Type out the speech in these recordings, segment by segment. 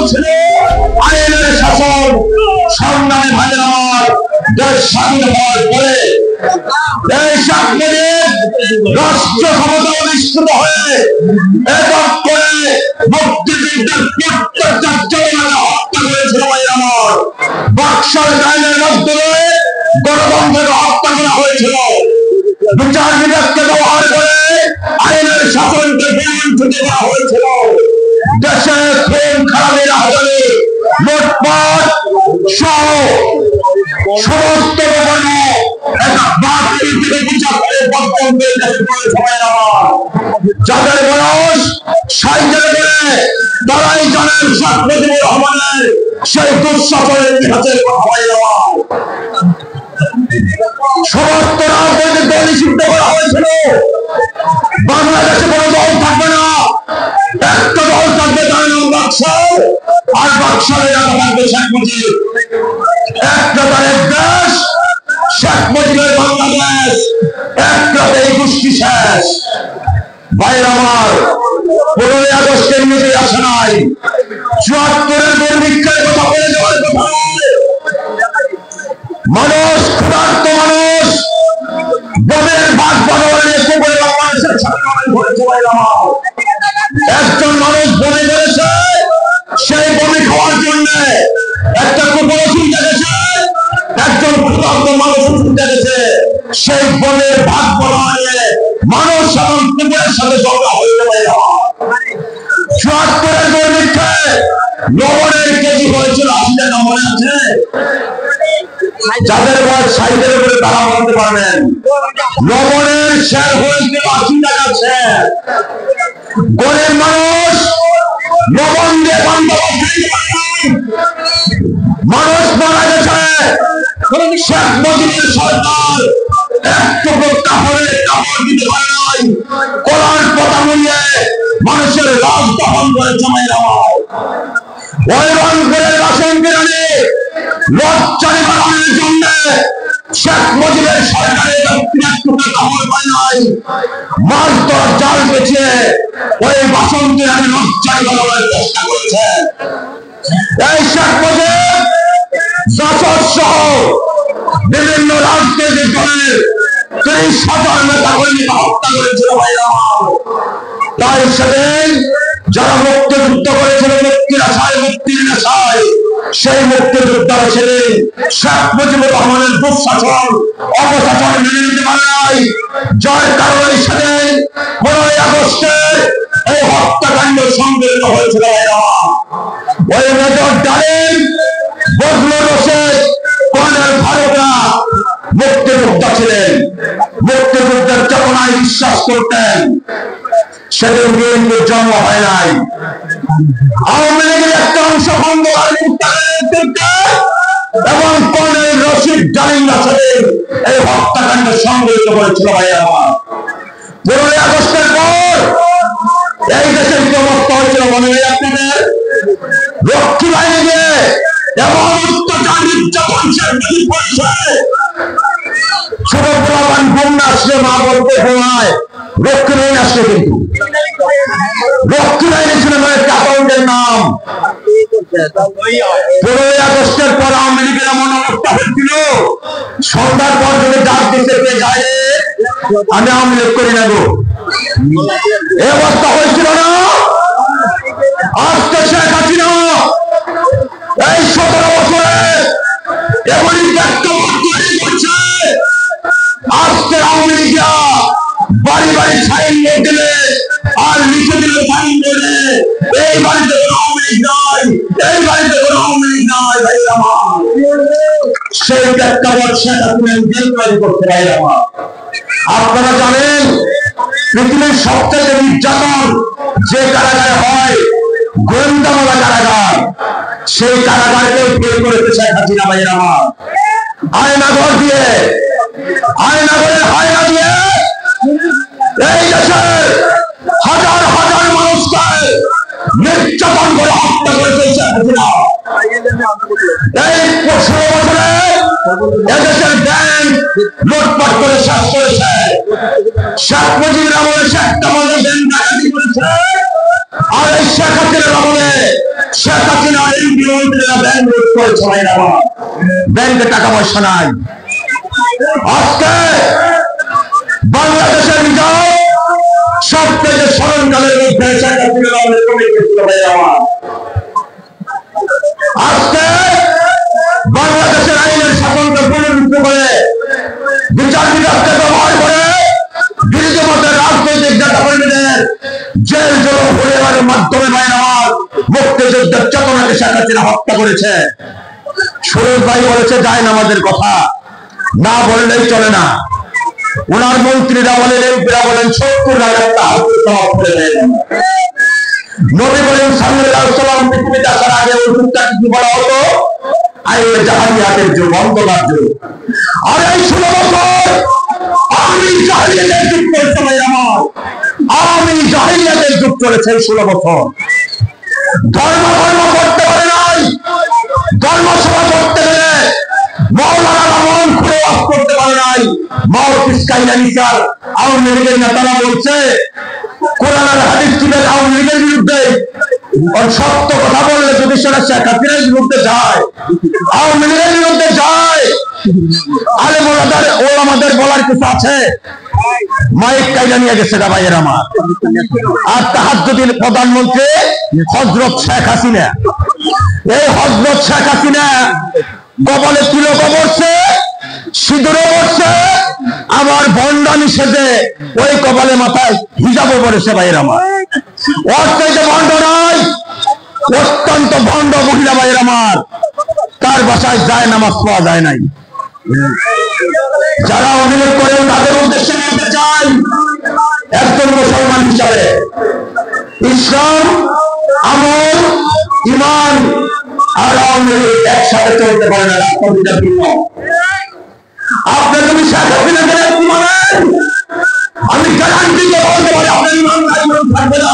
ছিল আইনের শাসন সংগ্রামে ভাই আমার দেশ স্বাধীন হওয়ার পরে এই শেখ মুজিব রাষ্ট্র ক্ষমতা অধিষ্ঠিত হয়ে এবং করে মুক্তিযুদ্ধের প্রত্যেকটা জনগণকে হত্যা করেছিল ভাই আমার। বাক্সার আইনের মাধ্যমে গণতন্ত্রকে হত্যা করা হয়েছিল। বিচার বিভাগকে ব্যবহার করে আইনের শাসনকে বিলুণ্ঠিত করা হয়েছিল। দেশে খুন খারাপের হাজারে লুটপাট সহ সমস্ত যাদের বয়স 60 করে তারাই জানেন শেখ মুজিবুর রহমানের সেই দুঃশাসনের ইতিহাসের কথা। সমস্ত রাজনৈতিক দল নিষিদ্ধ করা হয়েছিল। বাংলাদেশে কোনো দল থাকবে না, একটা দল থাকবে তার নাম বাকশাল, আর বাকশাল এলাকা থাকবে শেখ মুজিব। একটা তারের দেশ শেখ মুজিবের বাংলাদেশ, একটা এই গোষ্ঠী শেষ। ভাইয়ের আমার 15 আগস্টের মধ্যে আসে নাই, 74-এর দুর্ভিক্ষের কথা বলে যাওয়ার কথা নয়। মানুষ ক্ষুধার্ত মানুষ বনের ভাগ বদলে কুকুরে বাংলাদেশের স্বাধীনতা ঘটেছে। ভাইয়ের আমার একজন মানুষ বনে গেছে, সেই বনে খাওয়ার জন্য একটা কুকুর চিন্তা গেছে, একজন ক্ষুধার্ত মানুষ চিন্তা গেছে। সেই বনের ভাগ বদলে মানুষ এবং কুকুরের সাথে ঝগড়া হয়েছে। ভাইয়ের আমার 74-এর দুর্ভিক্ষে লবণের কেজি হয়েছিল 80 টাকা, মনে আছে? যাদের বয়স 60-এর উপরে তারা বলতে পারবেন। লবণের শেয়ার হয়েছিল 80 টাকা শেয়ার। গরিব মানুষ লবণ দিয়ে মানুষ মারা গেছে। শেখ মুজিবের সরকার একটুকু কাপড়ের কাপড় দিতে পারে নাই, কলার পাতা নিয়ে মানুষের লাশ দহন করে জমাই দেওয়া। ওই রংপুরের বাসন কেরানি লজ্জারি বাড়ানোর জন্য শেখ মুজিবের সরকারের কাপড় পায় নাই, মাছ ধর জাল বেছে ওই বাসন কেরানি লজ্জারি বাড়ানোর চেষ্টা করেছে। এই শেখ মুজিব জাসদ সহ বিভিন্ন রাজনৈতিক দলের 30,000 নেতা কর্মীকে হত্যা করেছিল। ভাইরা তাই সেদিন যারা মুক্তিযুদ্ধ করেছিল মুক্তির আশায়, মুক্তির নেশায়, সেই মুক্তিযোদ্ধারা ছিলেন শেখ মুজিবুর রহমানের দুঃশাসন অপশাসন মেনে নিতে পারে নাই। যার কারণে সেদিন 15 আগস্টে এই হত্যাকাণ্ড সংঘটিত হয়েছিল। ওই মেজর ডালিম, বজলুর রশিদ, কর্নেল ফারুকরা মুক্তিযোদ্ধা ছিলেন, মুক্তিযুদ্ধের চেতনায় বিশ্বাস করতেন। সেদিন বিএনপির জন্ম হয় নাই। আওয়ামী লীগের একটা অংশ ভঙ্গ এবং কর্নেল রশিদ ডালিম রাশেদের এই হত্যাকাণ্ড সংঘটিত করেছিল। ভাইয়া আমার 15 আগস্টের পর এই দেশের কি অবস্থা হয়েছিল মনে হয় আপনাদের? রক্ষী বাহিনীকে এমন অত্যাচার নির্যাতন ছোট পোলাপান বন্যা আসলে মা বলতে হয় রক্ষী বাহিনী আসলে, কিন্তু রক্ষী বাহিনী ছিল অ্যাকাউন্টের নাম। 15 আগস্টের পর আওয়ামী লীগের এমন অবস্থা হয়েছিল, সন্ধ্যার পর যদি ডাক দিতে পেয়ে যায় আমি আওয়ামী লীগ করি না গো, এই অবস্থা হয়েছিল না? আজকে শেখ হাসিনা এই 17 বছরে এমনই করছে। আজকে আওয়ামী লীগরা বাড়ি বাড়ি সাইন নিয়ে গেলে আর লিখে দিল সাইন করে এই বাড়িতে কোনো আওয়ামী লীগ নয়, এই বাড়িতে কোনো আওয়ামী লীগ নয়। ভাই আমার সেই প্রেক্ষাপট শেখ হাসিনা নির্বাচন করতে পারে। আপনারা জানেন পৃথিবীর সবচেয়ে নির্যাতন যে কারাগারে হয় গোয়েন্দামালা কারাগার, সেই কারাগারকে বের করেছে শেখ হাসিনা। ভাই আমার আয়নাঘর দিয়ে, আয়নাঘরের হায়না দিয়ে এই দেশের হাজার হাজার মানুষকে নির্যাতন করে হত্যা করেছে শেখ হাসিনা। এই 16 বছরে এদেশের ব্যাংক লুটপাট করে শেষ করেছে। শেখ মুজিবুর আমলে শেখ কামাল ব্যাংক ডাকাতি করেছে, আর এই শেখ হাসিনার আমলে শেখ হাসিনা মন্ত্রীরা ব্যাংক লুট করেছে ভাইরা আমার, ব্যাংকে টাকা পয়সা নাই। আজকে বাংলাদেশের রিজার্ভ সবথেকে স্মরণকালের মধ্যে আজকে বাংলাদেশের আইনের স্বাতন্ত্র্য পুনরুদ্ধ করে বিচার বিভাগকে ব্যবহার করে বিরোধী মতের রাজনৈতিক নেতাকর্মীদের জেল জল পরিবারের মাধ্যমে আমার মুক্তিযুদ্ধের চেতনাকে শেখ হাসিনা হত্যা করেছে। সুরেশ ভাই বলেছে যায় না আমাদের কথা, না বললেই চলে না। ওনার মন্ত্রীরা বলেন, এমপিরা বলেন 70,000 নবী বলেন সাল্লাল্লাহু আলাইহি ওয়াসাল্লাম পৃথিবীতে আসার আগে ওই যুগটা কি বলা হতো? আইয়ে জাহালিয়াতের যুগ, অন্ধকার যুগ। আর এই 16 বছর আমি জাহিলিয়াতের যুগ চলছে ভাই আমার, আমি জাহিলিয়াতের যুগ চলেছে 16 বছর। ধর্ম করতে পারে নাই, ধর্মসভা করতে গেলে মৌলানা রহমান খুলে ওয়াজ করতে পারে নাই। মাওলানা ইসকাইলানি স্যার আওয়ামী লীগের নেতারা বলছে কোরআন আর হাদিস থেকে আওয়ামী লীগের বিরুদ্ধে, সত্য কথা বললে যদি সেটা শেখ হাসিনার বিরুদ্ধে যায়, আওয়ামী লীগের বিরুদ্ধে যায়, আলেম ওলামাদের বলার কিছু আছে? মাইক কাইলা নিয়ে গেছে ভাইয়ের আমার। আর তাহাজ্জুদের প্রধানমন্ত্রী হযরত শেখ হাসিনা, এই হযরত শেখ হাসিনা কপালে তিলকও পড়ছে, সিঁদুরও পড়ছে, আবার ভণ্ডামি সেজে ওই কপালে মাথায় হিজাবও পড়েছে ভাইয়ের আমার। ওর চাইতে ভণ্ড নাই, অত্যন্ত ভণ্ড মহিলা ভাইয়ের আমার। তার বাসায় যায় নামাজ পাওয়া যায় নাই। যারা অভিযোগ করেন তাদের উদ্দেশ্যে বলতে চাই, একজন মুসলমান হিসাবে ইসলাম, আমল, ঈমান আর আওয়ামী লীগ একসাথে চলতে পারে না, রাষ্ট্রবিদ্যা ভিন্ন। আপনার যদি শেখ হাসিনাকে একটু মানেন, আমি গ্যারান্টি দিয়ে বলতে পারি আপনার ঈমান থাকবে না।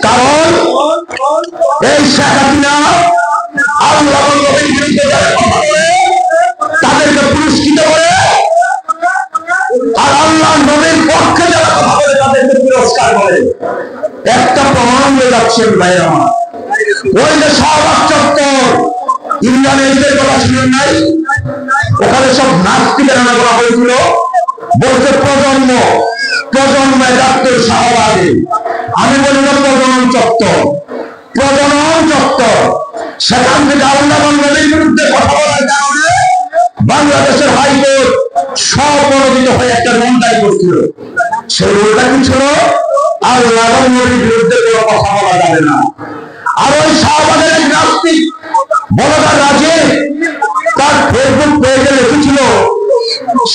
কারণ এই শেখ হাসিনা আল্লাহ নবীর বিরুদ্ধে যারা কথা বলে তাদেরকে পুরস্কৃত করে, আর আল্লাহ নবীর পক্ষে যারা কথা বলে তাদেরকে পুরস্কার করে। একটা প্রমাণ হয়ে যাচ্ছে ভাই আমার, ওই যে শাহবাগ চত্বর ইন্ডিয়ানের কথা শুনেন নাই? ওখানে সব নাস্তিকের নানা করা হয়েছিল, বলতে প্রজন্মে ডাক্তার শাহবাগে। আমি বলি না প্রজনন চত্বর, প্রজনন চত্বর। সেখান থেকে আল্লাহ নবীর বিরুদ্ধে কথা বলার কারণে বাংলাদেশের হাইকোর্ট স্বপ্রণোদিত হয়ে একটা রুল দায়ী করছিল। সেই রুলটা কি ছিল? আল্লাহ নবীর বিরুদ্ধে কোনো কথা বলা যাবে না। আর ওই শাহবাগের এক নাস্তিক বলদার রাজে তার ফেসবুক পেজে লিখেছিল,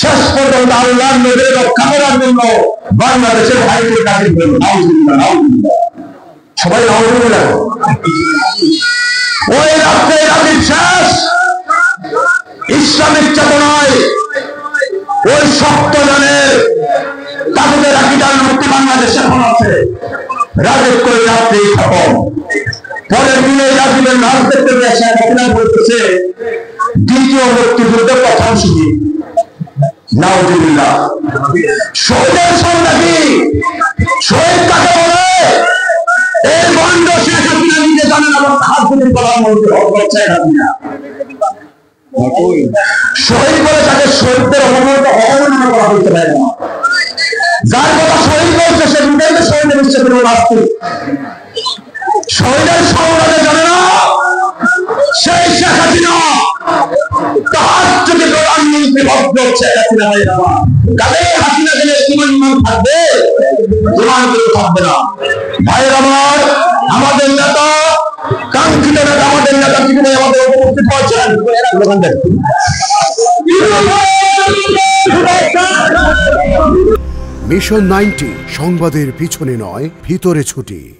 শেষ পর্যন্ত আল্লাহ নবীর রক্ষা করার জন্য বাংলাদেশের হাইকোর্ট কাজে করল। সবাই নাউজুবিল্লাহ। ওই রাত্রে রাতের শেষ ইসলামিক চেতনায় ওই শক্ত জনের তাদের আকিদার মুক্তি বাংলাদেশে এখন আছে। রাজের করে রাত্রে খতম। পরের দিনে রাজীবের নাম দেখতে পেয়ে শেখ হাসিনা বলতেছে দ্বিতীয় মুক্তিযুদ্ধে প্রথম সুযোগ। নাউজুবিল্লাহ। শহীদের সংজ্ঞা কি? শহীদ কাকে বলে? এই বন্ড শেখ হাসিনা নিজে জানেন, আবার তাহাজ্জুদের প্রধানমন্ত্রী হযরত শেখ হাসিনা। শহীদ বলে তাকে শহীদদের অবমাননা করা হইতে পারে না। যার কথা শহীদ বলছে সে দুটাই তো শহীদের হিসেবে রাষ্ট্র। শহীদের সংবাদে জানে না সেই শেখ হাসিনা তাহাজ্জুদের প্রধানমন্ত্রী হযরত শেখ হাসিনা। কালে হাসিনা গেলে ইমান থাকবে? ইমান থাকবে না। ভাইয়ের আমার, আমাদের নেতা, কাঙ্ক্ষিত নেতা, আমাদের নেতা জীবনে আমাদের উপস্থিত হয়েছেন। মিশন 90 সংবাদের পিছনে নয়, ভিতরে ছুটি।